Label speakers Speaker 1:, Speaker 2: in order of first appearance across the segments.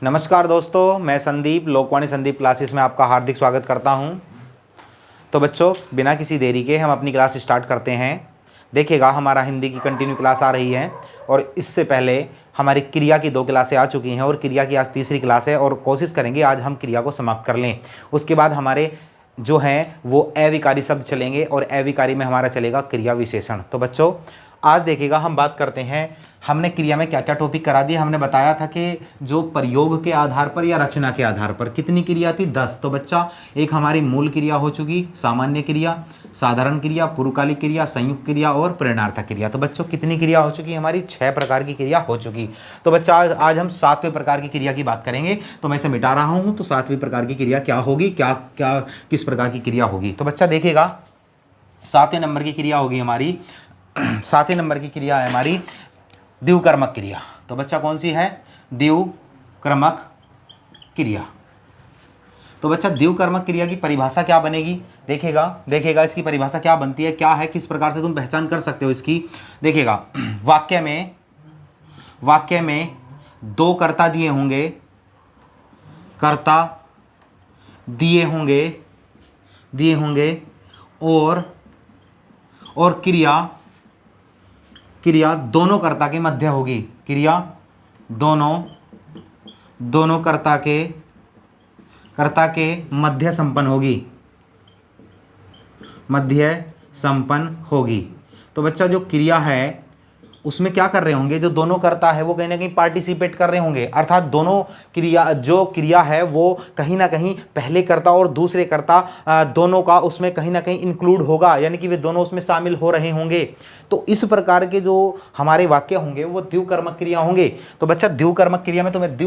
Speaker 1: नमस्कार दोस्तों, मैं संदीप लोकवाणी संदीप क्लासेस में आपका हार्दिक स्वागत करता हूं। तो बच्चों, बिना किसी देरी के हम अपनी क्लास स्टार्ट करते हैं। देखिएगा, हमारा हिंदी की कंटिन्यू क्लास आ रही है और इससे पहले हमारी क्रिया की 2 क्लासें आ चुकी हैं और क्रिया की आज तीसरी क्लास है और कोशिश करेंगे आज हम क्रिया को समाप्त कर लें। उसके बाद हमारे जो हैं वो अविकारी शब्द चलेंगे और अविकारी में हमारा चलेगा क्रिया विशेषण। तो बच्चों, आज देखिएगा हम बात करते हैं, हमने क्रिया में क्या क्या टॉपिक करा दिए। हमने बताया था कि जो प्रयोग के आधार पर या रचना के आधार पर कितनी क्रिया थी, 10। तो बच्चा, एक हमारी मूल क्रिया हो चुकी, सामान्य क्रिया, साधारण क्रिया, पूर्वकालिक क्रिया, संयुक्त क्रिया और प्रेरणार्थक क्रिया। तो बच्चों, कितनी क्रिया हो चुकी, हमारी 6 प्रकार की क्रिया हो चुकी। तो बच्चा, आज हम 7वें प्रकार की क्रिया की बात करेंगे। तो मैं इसे मिटा रहा हूँ। तो 7वीं प्रकार की क्रिया क्या होगी, क्या क्या किस प्रकार की क्रिया होगी। तो बच्चा देखिएगा, 7वें नंबर की क्रिया होगी हमारी 7वें नंबर की क्रिया है हमारी द्विकर्मक क्रिया। तो बच्चा, कौन सी है? द्विकर्मक क्रिया। तो बच्चा, द्विकर्मक क्रिया की परिभाषा क्या बनेगी? देखिएगा इसकी परिभाषा क्या बनती है, क्या है, किस प्रकार से तुम पहचान कर सकते हो इसकी। देखिएगा, वाक्य में 2 कर्ता दिए होंगे, कर्ता दिए होंगे और क्रिया दोनों कर्ता के मध्य होगी। क्रिया दोनों कर्ता के मध्य संपन्न होगी। तो बच्चा, जो क्रिया है उसमें क्या कर रहे होंगे, जो दोनों कर्ता है वो कहीं ना कहीं पार्टिसिपेट कर रहे होंगे। अर्थात दोनों जो क्रिया है वो कहीं ना कहीं पहले कर्ता और दूसरे कर्ता दोनों का उसमें कहीं ना कहीं इंक्लूड होगा, यानी कि वे दोनों उसमें शामिल हो रहे होंगे। तो इस प्रकार के जो हमारे वाक्य होंगे वो द्विकर्मक क्रिया होंगे। तो बच्चा, द्विकर्मक क्रिया में तुम्हें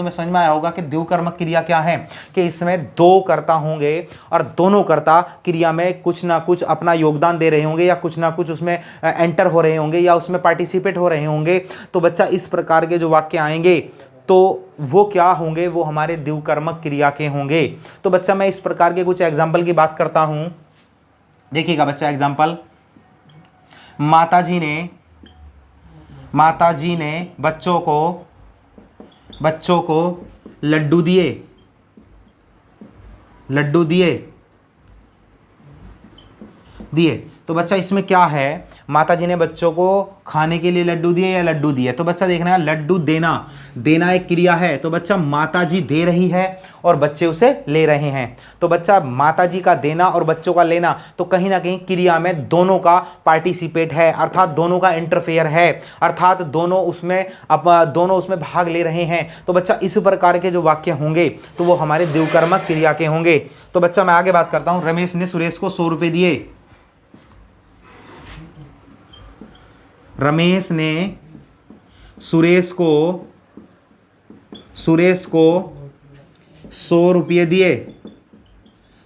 Speaker 1: समझ में आया होगा कि द्विकर्मक क्रिया क्या है, कि इसमें 2 कर्ता होंगे और दोनों कर्ता क्रिया में कुछ ना कुछ अपना योगदान दे रहे होंगे या कुछ ना कुछ उसमें एंटर हो रहे होंगे या उसमें पार्टिसिपेट हो रहे होंगे। तो बच्चा, इस प्रकार के जो वाक्य आएंगे तो वो क्या होंगे, वो हमारे द्विकर्मक क्रिया के होंगे। तो बच्चा, मैं इस प्रकार के कुछ एग्जाम्पल की बात करता हूं। देखिएगा बच्चा, एग्जाम्पल, माताजी ने बच्चों को लड्डू दिए। तो बच्चा, इसमें क्या है, माताजी ने बच्चों को खाने के लिए लड्डू दिए या लड्डू दिए। तो बच्चा देखना है, लड्डू देना एक क्रिया है। तो बच्चा, माताजी दे रही है और बच्चे उसे ले रहे हैं। तो बच्चा, माताजी का देना और बच्चों का लेना, तो कहीं ना कहीं क्रिया में दोनों का पार्टिसिपेट है, अर्थात दोनों का इंटरफेयर है, अर्थात दोनों उसमें भाग ले रहे हैं। तो बच्चा, इस प्रकार के जो वाक्य होंगे तो वो हमारे द्विकर्मक क्रिया के होंगे। तो बच्चा, मैं आगे बात करता हूं। रमेश ने सुरेश को 100 रुपए दिए। रमेश ने सुरेश को 100 रुपये दिए।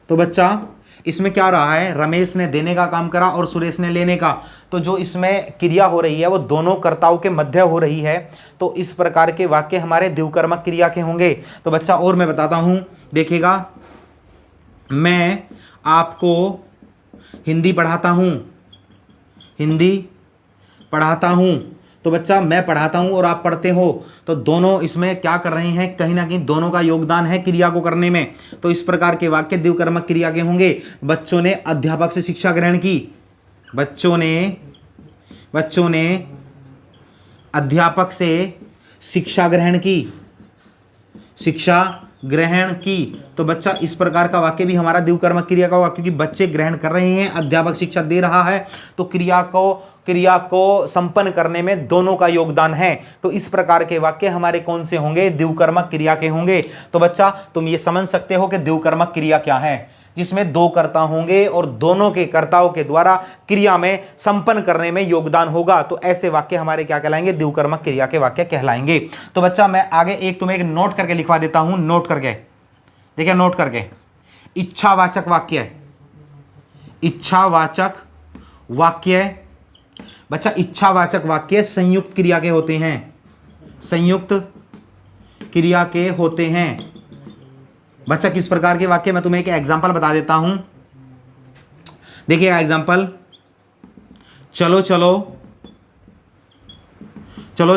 Speaker 1: तो बच्चा, इसमें क्या रहा है, रमेश ने देने का काम करा और सुरेश ने लेने का। तो जो इसमें क्रिया हो रही है वो दोनों कर्ताओं के मध्य हो रही है। तो इस प्रकार के वाक्य हमारे द्विकर्मक क्रिया के होंगे। तो बच्चा, और मैं बताता हूं, देखिएगा, मैं आपको हिंदी पढ़ाता हूं। तो बच्चा, मैं पढ़ाता हूं और आप पढ़ते हो, तो दोनों इसमें क्या कर रहे हैं, कहीं ना कहीं दोनों का योगदान है क्रिया को करने में। तो इस प्रकार के वाक्य द्विकर्मक क्रिया के होंगे। बच्चों ने अध्यापक से शिक्षा ग्रहण की। बच्चों ने अध्यापक से शिक्षा ग्रहण की। तो बच्चा, इस प्रकार का वाक्य भी हमारा द्विकर्मक क्रिया का होगा, क्योंकि बच्चे ग्रहण कर रहे हैं, अध्यापक शिक्षा दे रहा है। तो क्रिया को संपन्न करने में दोनों का योगदान है। तो इस प्रकार के वाक्य हमारे कौन से होंगे, द्विकर्मक क्रिया के होंगे। तो बच्चा, तुम ये समझ सकते हो कि द्विकर्मक क्रिया क्या है, जिसमें 2 कर्ता होंगे और दोनों के कर्ताओं के द्वारा क्रिया में संपन्न करने में योगदान होगा। तो ऐसे वाक्य हमारे क्या कहलाएंगे, द्विकर्मक क्रिया के वाक्य कहलाएंगे। तो बच्चा, मैं आगे तुम्हें एक नोट करके लिखवा देता हूं, नोट करके देखिए, नोट करके, इच्छावाचक वाक्य। बच्चा, इच्छावाचक वाक्य संयुक्त क्रिया के होते हैं। बच्चा, किस प्रकार के वाक्य, मैं तुम्हें एक एग्जांपल बता देता हूं। देखिएगा एग्जांपल, चलो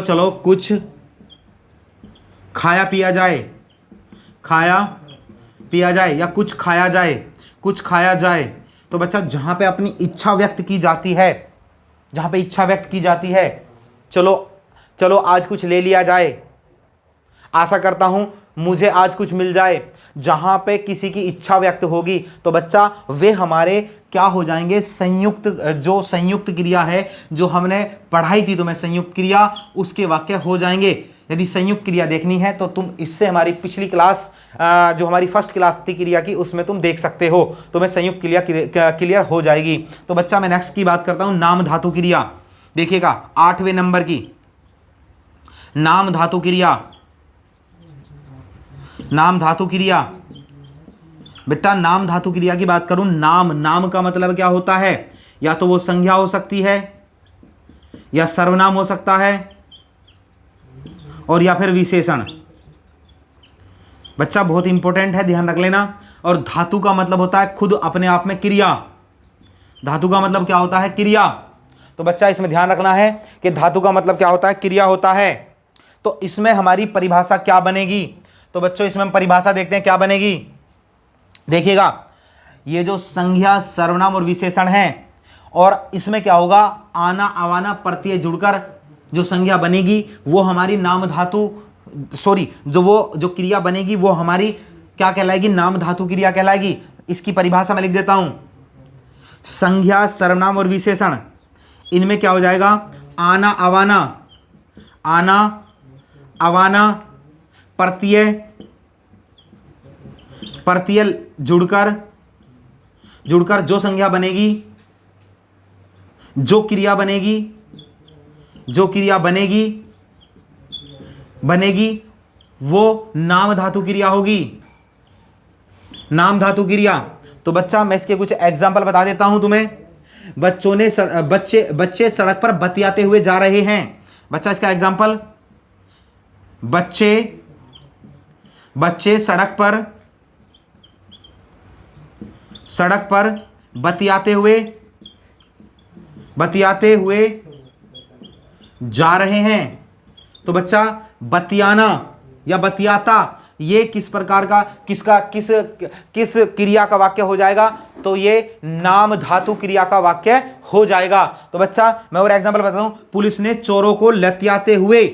Speaker 1: चलो कुछ खाया पिया जाए, खाया पिया जाए, या कुछ खाया जाए, कुछ खाया जाए। तो बच्चा जहां पे अपनी इच्छा व्यक्त की जाती है, जहां पे इच्छा व्यक्त की जाती है, चलो चलो आज कुछ ले लिया जाए, आशा करता हूं मुझे आज कुछ मिल जाए, जहां पे किसी की इच्छा व्यक्त होगी तो बच्चा वे हमारे क्या हो जाएंगे, संयुक्त, जो संयुक्त क्रिया है जो हमने पढ़ाई थी तुम्हें संयुक्त क्रिया, उसके वाक्य हो जाएंगे। यदि संयुक्त क्रिया देखनी है तो तुम इससे हमारी पिछली क्लास जो हमारी फर्स्ट क्लास थी क्रिया की, उसमें तुम देख सकते हो, तुम्हें संयुक्त क्रिया क्लियर हो जाएगी। तो बच्चा मैं नेक्स्ट की बात करता हूं, नाम धातु क्रिया। देखिएगा 8वें नंबर की नाम धातु क्रिया, नाम धातु क्रिया। बेटा नाम धातु क्रिया की बात करूं, नाम, नाम का मतलब क्या होता है, या तो वो संज्ञा हो सकती है, या सर्वनाम हो सकता है, और या फिर विशेषण। बच्चा बहुत इंपॉर्टेंट है, ध्यान रख लेना। और धातु का मतलब होता है खुद अपने आप में क्रिया। धातु का मतलब क्या होता है, क्रिया। तो बच्चा इसमें ध्यान रखना है कि धातु का मतलब क्या होता है, क्रिया होता है। तो इसमें हमारी परिभाषा क्या बनेगी, तो बच्चों इसमें हम परिभाषा देखते हैं क्या बनेगी। देखिएगा ये जो संज्ञा, सर्वनाम और विशेषण है, और इसमें क्या होगा, आना आवाना प्रत्यय जुड़कर जो संज्ञा बनेगी वो हमारी नाम धातु, सॉरी जो क्रिया बनेगी वो हमारी क्या कहलाएगी, नाम धातु क्रिया कहलाएगी। इसकी परिभाषा मैं लिख देता हूं, संज्ञा, सर्वनाम और विशेषण, इनमें क्या हो जाएगा, आना आवाना, आना आवाना प्रत्यय, प्रत्यय जुड़कर जो संज्ञा बनेगी, जो क्रिया बनेगी, जो क्रिया बनेगी वो नाम धातु क्रिया होगी, नाम धातु क्रिया। तो बच्चा मैं इसके कुछ एग्जाम्पल बता देता हूं तुम्हें। बच्चे सड़क पर बतियाते हुए जा रहे हैं। बच्चा इसका एग्जाम्पल, बच्चे सड़क पर बतियाते हुए जा रहे हैं। तो बच्चा बतियाना या बतियाता, ये किस प्रकार का, किस क्रिया का वाक्य हो जाएगा, तो ये नाम धातु क्रिया का वाक्य हो जाएगा। तो बच्चा मैं और एग्जांपल बताता हूं, पुलिस ने चोरों को लतियाते हुए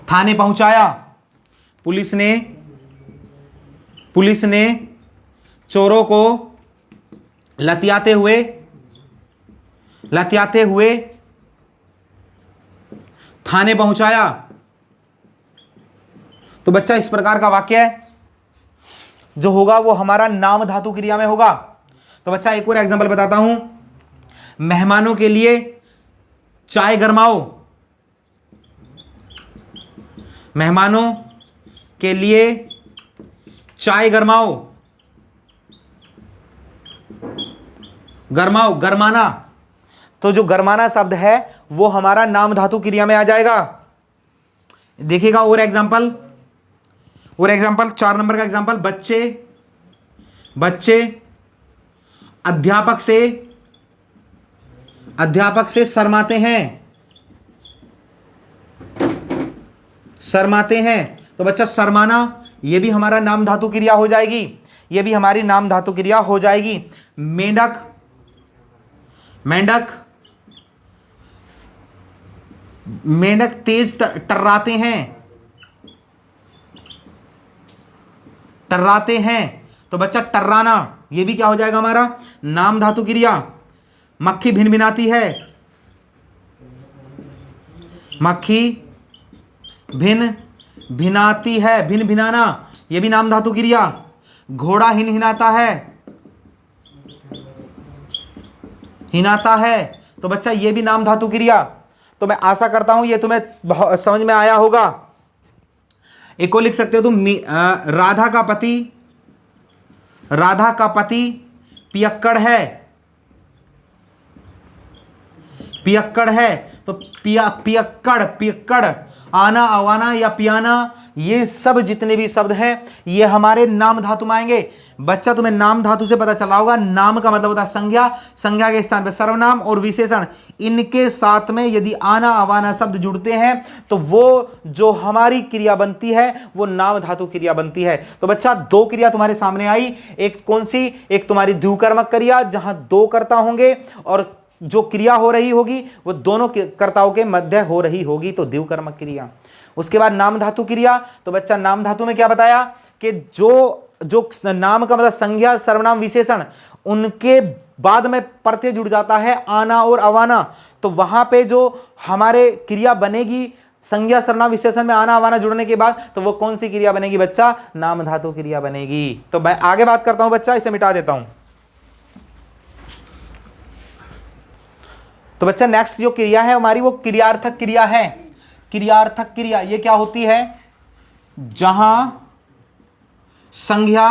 Speaker 1: थाने पहुंचाया। पुलिस ने चोरों को लतियाते हुए थाने पहुंचाया। तो बच्चा इस प्रकार का वाक्य जो होगा वो हमारा नाम धातु क्रिया में होगा। तो बच्चा एक और एग्जांपल बताता हूं, मेहमानों के लिए चाय गरमाओ, मेहमानों के लिए चाय गरमाओ, गरमाना। तो जो गरमाना शब्द है वो हमारा नाम धातु क्रिया में आ जाएगा। देखिएगा और एग्जांपल 4 नंबर का एग्जांपल, बच्चे अध्यापक से शर्माते हैं। तो बच्चा शर्माना ये भी हमारा नाम धातु क्रिया हो जाएगी, ये भी हमारी नाम धातु क्रिया हो जाएगी। मेंढक तेज टर्राते हैं। तो बच्चा टर्राना ये भी क्या हो जाएगा हमारा नाम धातु क्रिया। मक्खी भिनभिनाती है, मक्खी भिनाती है, भिनाना ये भी नाम धातु क्रिया। घोड़ा हिनहिनाता है, तो बच्चा ये भी नाम धातु क्रिया। तो मैं आशा करता हूं ये तुम्हें समझ में आया होगा। एक को लिख सकते हो तुम, राधा का पति पियक्कड़ है। तो पियक्कड़ आना आवाना या पियाना ये सब जितने भी शब्द हैं ये हमारे नाम धातु में आएंगे। बच्चा तुम्हें नाम धातु से पता चला होगा, नाम का मतलब होता है संज्ञा, संज्ञा के स्थान पर सर्वनाम और विशेषण, इनके साथ में यदि आना आवाना शब्द जुड़ते हैं तो वो जो हमारी क्रिया बनती है वो नाम धातु क्रिया बनती है। तो बच्चा दो क्रिया तुम्हारे सामने आई, एक कौन सी, एक तुम्हारी द्विकर्मक क्रिया जहां दो कर्ता होंगे और जो क्रिया हो रही होगी वो दोनों कर्ताओं के मध्य हो रही होगी, तो द्विकर्मक क्रिया। उसके बाद नाम धातु क्रिया, तो बच्चा नाम धातु में क्या बताया कि जो नाम का मतलब संज्ञा सर्वनाम विशेषण, उनके बाद में प्रत्यय जुड़ जाता है आना और अवाना, तो वहां पे जो हमारे क्रिया बनेगी संज्ञा सर्वनाम विशेषण में आना अवाना जुड़ने के बाद, तो वो कौन सी क्रिया बनेगी बच्चा, नाम धातु क्रिया बनेगी। तो मैं आगे बात करता हूं बच्चा, इसे मिटा देता हूं। तो बच्चा नेक्स्ट जो क्रिया है हमारी वो क्रियार्थक क्रिया है। क्रियार्थक क्रिया ये क्या होती है, जहां संज्ञा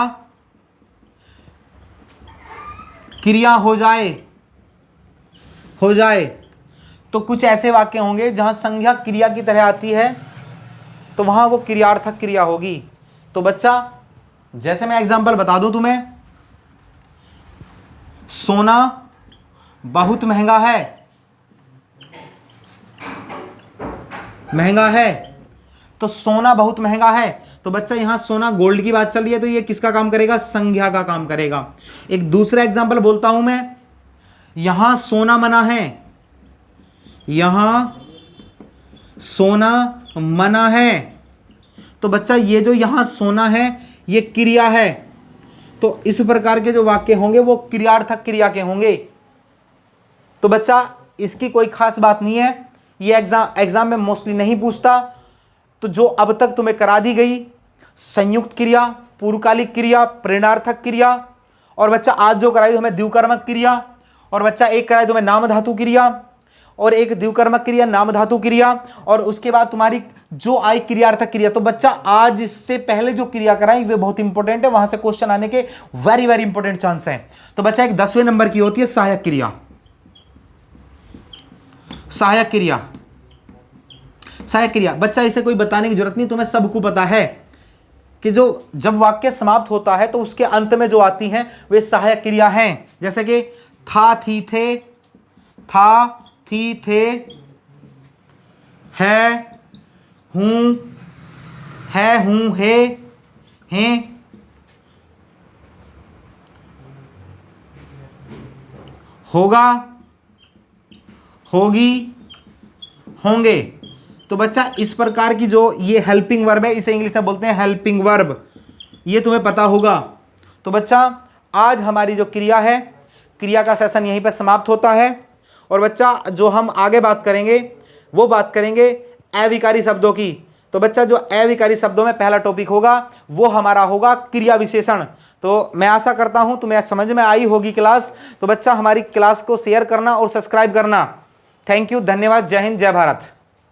Speaker 1: क्रिया हो जाए तो कुछ ऐसे वाक्य होंगे जहां संज्ञा क्रिया की तरह आती है, तो वहां वो क्रियार्थक क्रिया होगी। तो बच्चा जैसे मैं एग्जांपल बता दूं तुम्हें, सोना बहुत महंगा है, तो सोना बहुत महंगा है, तो बच्चा यहां सोना गोल्ड की बात चल रही है, तो ये किसका काम करेगा, संज्ञा का काम करेगा। एक दूसरा एग्जांपल बोलता हूं मैं, यहां सोना मना है, तो बच्चा ये जो यहां सोना है ये क्रिया है, तो इस प्रकार के जो वाक्य होंगे वो क्रियार्थक क्रिया के होंगे। तो बच्चा इसकी कोई खास बात नहीं है, ये एग्जाम में मोस्टली नहीं पूछता। तो जो अब तक तुम्हें करा दी गई संयुक्त क्रिया, पूर्वकालिक क्रिया, प्रेरणार्थक क्रिया, और बच्चा आज जो कराई तुम्हें द्विकर्मक क्रिया, और बच्चा एक कराई तुम्हें नाम धातु क्रिया, और एक द्विकर्मक क्रिया नाम धातु क्रिया, और उसके बाद तुम्हारी जो आई क्रियार्थक क्रिया। तो बच्चा आज इससे पहले जो क्रिया कराई वे बहुत इंपॉर्टेंट है, वहां से क्वेश्चन आने के वेरी वेरी इंपॉर्टेंट चांस है। तो बच्चा एक 10वें नंबर की होती है सहायक क्रिया। सहायक क्रिया बच्चा इसे कोई बताने की जरूरत नहीं, तुम्हें सबको पता है कि जो जब वाक्य समाप्त होता है तो उसके अंत में जो आती हैं वे सहायक क्रिया हैं। जैसे कि था थी थे, है हूं हे हैं, होगा होगी होंगे। तो बच्चा इस प्रकार की जो ये हेल्पिंग वर्ब है, इसे इंग्लिश में बोलते हैं हेल्पिंग वर्ब, ये तुम्हें पता होगा। तो बच्चा आज हमारी जो क्रिया है, क्रिया का सेशन यहीं पर समाप्त होता है। और बच्चा जो हम आगे बात करेंगे वो बात करेंगे अविकारी शब्दों की। तो बच्चा जो अविकारी शब्दों में पहला टॉपिक होगा वो हमारा होगा क्रिया विशेषण। तो मैं आशा करता हूं तुम्हें समझ में आई होगी क्लास। तो बच्चा हमारी क्लास को शेयर करना और सब्सक्राइब करना। थैंक यू, धन्यवाद, जय हिंद, जय भारत।